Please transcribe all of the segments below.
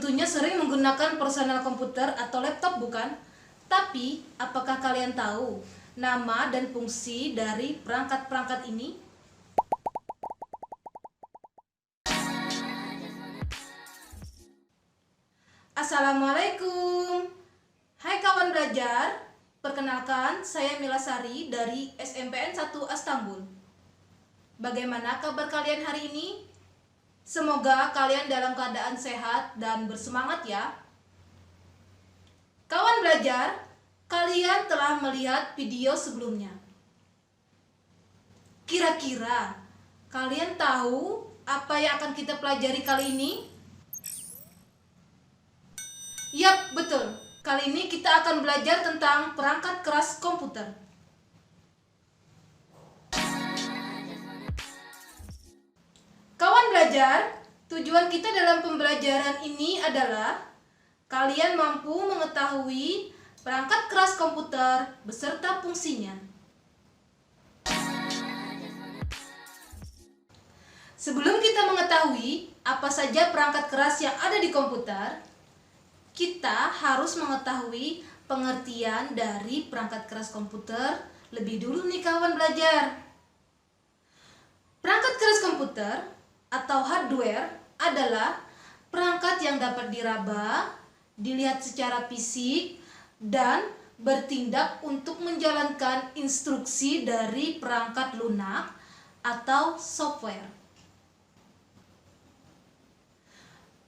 tentunya sering menggunakan personal komputer atau laptop, bukan? Tapi, apakah kalian tahu nama dan fungsi dari perangkat-perangkat ini? Assalamualaikum. Hai kawan belajar, perkenalkan saya Mila Sari dari SMPN 1 Astambul. Bagaimana kabar kalian hari ini? Semoga kalian dalam keadaan sehat dan bersemangat ya. Kawan belajar, kalian telah melihat video sebelumnya. Kira-kira kalian tahu apa yang akan kita pelajari kali ini? Yap, betul. Kali ini kita akan belajar tentang perangkat keras komputer. Kawan belajar, tujuan kita dalam pembelajaran ini adalah kalian mampu mengetahui perangkat keras komputer beserta fungsinya. Sebelum kita mengetahui apa saja perangkat keras yang ada di komputer, kita harus mengetahui pengertian dari perangkat keras komputer lebih dulu nih kawan belajar. Perangkat keras komputer atau hardware adalah perangkat yang dapat diraba, dilihat secara fisik, dan bertindak untuk menjalankan instruksi dari perangkat lunak atau software.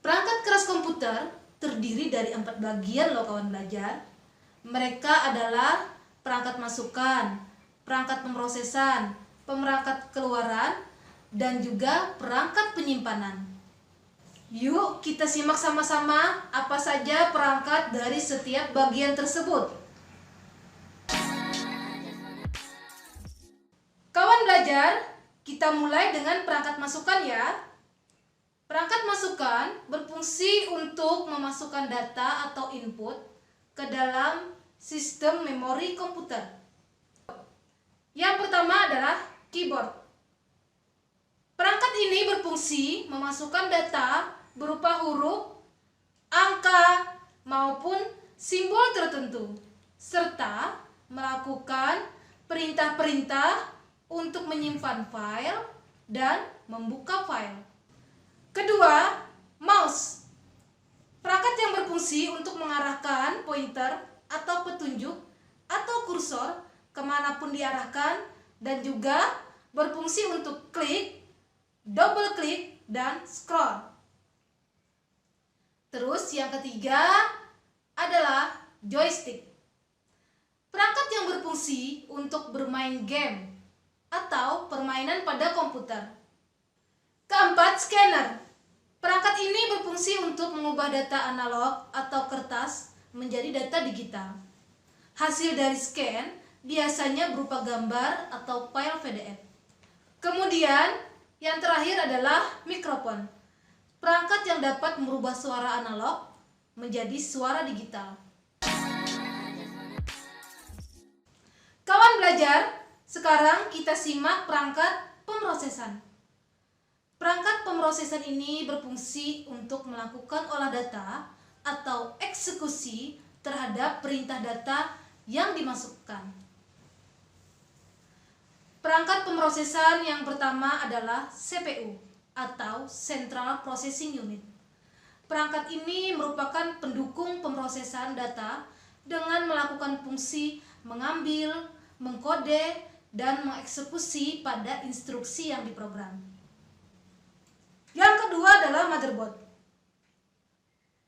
Perangkat keras komputer terdiri dari 4 bagian loh kawan belajar. Mereka adalah perangkat masukan, perangkat pemrosesan, perangkat keluaran, dan juga perangkat penyimpanan. Yuk kita simak sama-sama apa saja perangkat dari setiap bagian tersebut. Kawan belajar, kita mulai dengan perangkat masukan ya. Perangkat masukan berfungsi untuk memasukkan data atau input ke dalam sistem memori komputer. Yang pertama adalah keyboard. Perangkat ini berfungsi memasukkan data berupa huruf, angka, maupun simbol tertentu, serta melakukan perintah-perintah untuk menyimpan file dan membuka file. Kedua, mouse. Perangkat yang berfungsi untuk mengarahkan pointer atau petunjuk atau kursor kemanapun diarahkan, dan juga berfungsi untuk klik, double klik, dan scroll. Terus yang ketiga adalah joystick. Perangkat yang berfungsi untuk bermain game atau permainan pada komputer. Keempat, scanner. Perangkat ini berfungsi untuk mengubah data analog atau kertas menjadi data digital. Hasil dari scan biasanya berupa gambar atau file PDF. Kemudian, yang terakhir adalah mikrofon. Perangkat yang dapat merubah suara analog menjadi suara digital. Kawan belajar, sekarang kita simak perangkat pemrosesan. Perangkat pemrosesan ini berfungsi untuk melakukan olah data atau eksekusi terhadap perintah data yang dimasukkan. Perangkat pemrosesan yang pertama adalah CPU atau Central Processing Unit. Perangkat ini merupakan pendukung pemrosesan data dengan melakukan fungsi mengambil, mengkode, dan mengeksekusi pada instruksi yang diprogram. Yang kedua adalah motherboard.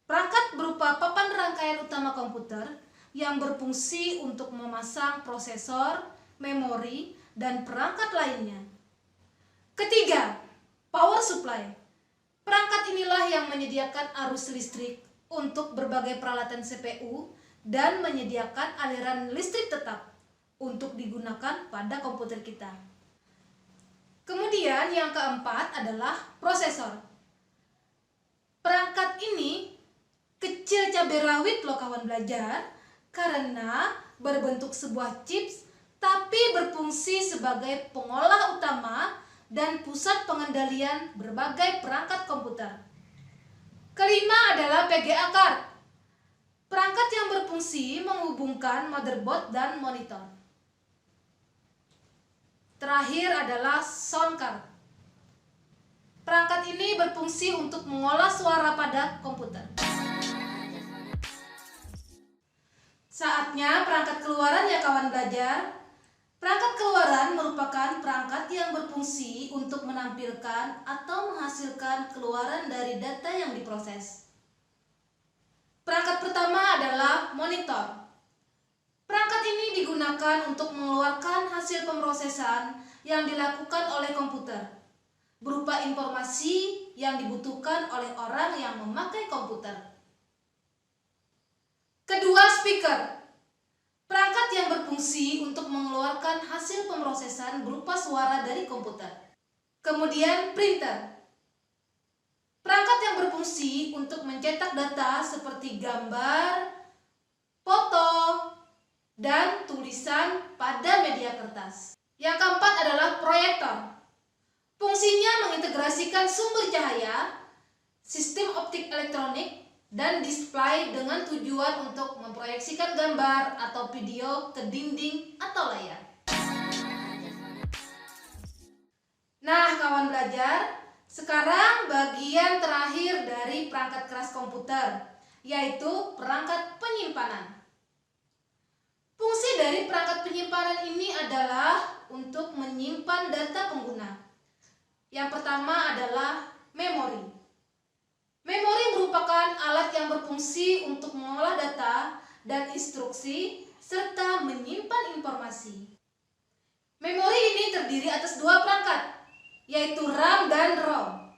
Perangkat berupa papan rangkaian utama komputer yang berfungsi untuk memasang prosesor, memori, dan perangkat lainnya. Ketiga, power supply. Perangkat inilah yang menyediakan arus listrik untuk berbagai peralatan CPU dan menyediakan aliran listrik tetap untuk digunakan pada komputer kita. Kemudian yang keempat adalah prosesor. Perangkat ini kecil cabai rawit loh kawan belajar, karena berbentuk sebuah chips tapi berfungsi sebagai pengolah utama dan pusat pengendalian berbagai perangkat komputer. Kelima adalah PGA card. Perangkat yang berfungsi menghubungkan motherboard dan monitor. Terakhir adalah sound card. Perangkat ini berfungsi untuk mengolah suara pada komputer. Saatnya perangkat keluaran ya kawan belajar. Perangkat keluaran merupakan perangkat yang berfungsi untuk menampilkan atau menghasilkan keluaran dari data yang diproses. Perangkat pertama adalah monitor. Perangkat ini digunakan untuk mengeluarkan hasil pemrosesan yang dilakukan oleh komputer, berupa informasi yang dibutuhkan oleh orang yang memakai komputer. Kedua, speaker. Perangkat yang berfungsi untuk mengeluarkan hasil pemrosesan berupa suara dari komputer. Kemudian, printer. Perangkat yang berfungsi untuk mencetak data seperti gambar, foto, dan tulisan pada media kertas. Yang keempat adalah proyektor. Fungsinya mengintegrasikan sumber cahaya, sistem optik elektronik, dan display dengan tujuan untuk memproyeksikan gambar atau video ke dinding atau layar. Nah, kawan belajar, sekarang bagian terakhir dari perangkat keras komputer, yaitu perangkat penyimpanan. Fungsi dari perangkat penyimpanan ini adalah untuk menyimpan data pengguna. Yang pertama adalah memori. Memori merupakan alat yang berfungsi untuk mengolah data dan instruksi serta menyimpan informasi. Memori ini terdiri atas dua perangkat, yaitu RAM dan ROM.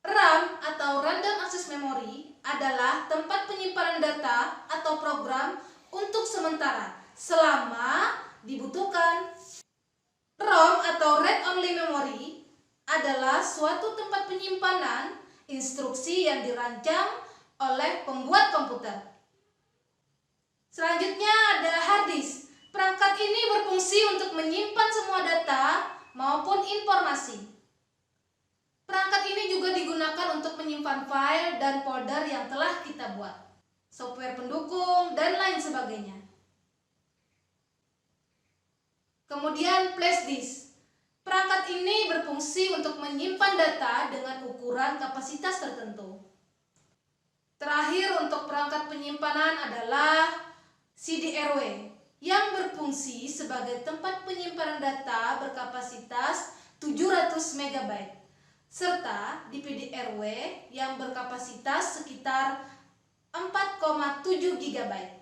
RAM atau Random Access Memory adalah tempat penyimpanan data atau program untuk sementara selama dibutuhkan. ROM atau Read Only Memory adalah suatu tempat penyimpanan instruksi yang dirancang oleh pembuat komputer. Selanjutnya ada hard disk. Perangkat ini berfungsi untuk menyimpan semua data maupun informasi. Perangkat ini juga digunakan untuk menyimpan file dan folder yang telah kita buat, software pendukung, dan lain sebagainya. Kemudian flash disk. Perangkat ini berfungsi untuk menyimpan data dengan ukuran kapasitas tertentu. Terakhir untuk perangkat penyimpanan adalah CD-RW yang berfungsi sebagai tempat penyimpanan data berkapasitas 700 MB serta DVD-RW yang berkapasitas sekitar 4,7 GB.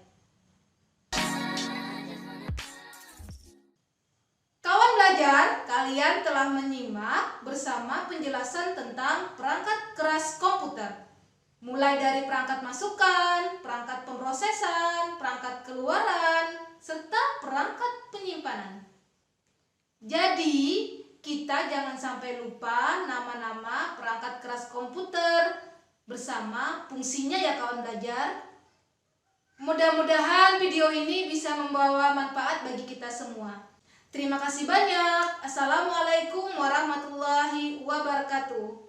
Kawan belajar, kalian telah menyimak bersama penjelasan tentang perangkat keras komputer. Mulai dari perangkat masukan, perangkat pemrosesan, perangkat keluaran, serta perangkat penyimpanan. Jadi, kita jangan sampai lupa nama-nama perangkat keras komputer bersama fungsinya ya kawan belajar. Mudah-mudahan video ini bisa membawa manfaat bagi kita semua. Terima kasih banyak. Assalamualaikum warahmatullahi wabarakatuh.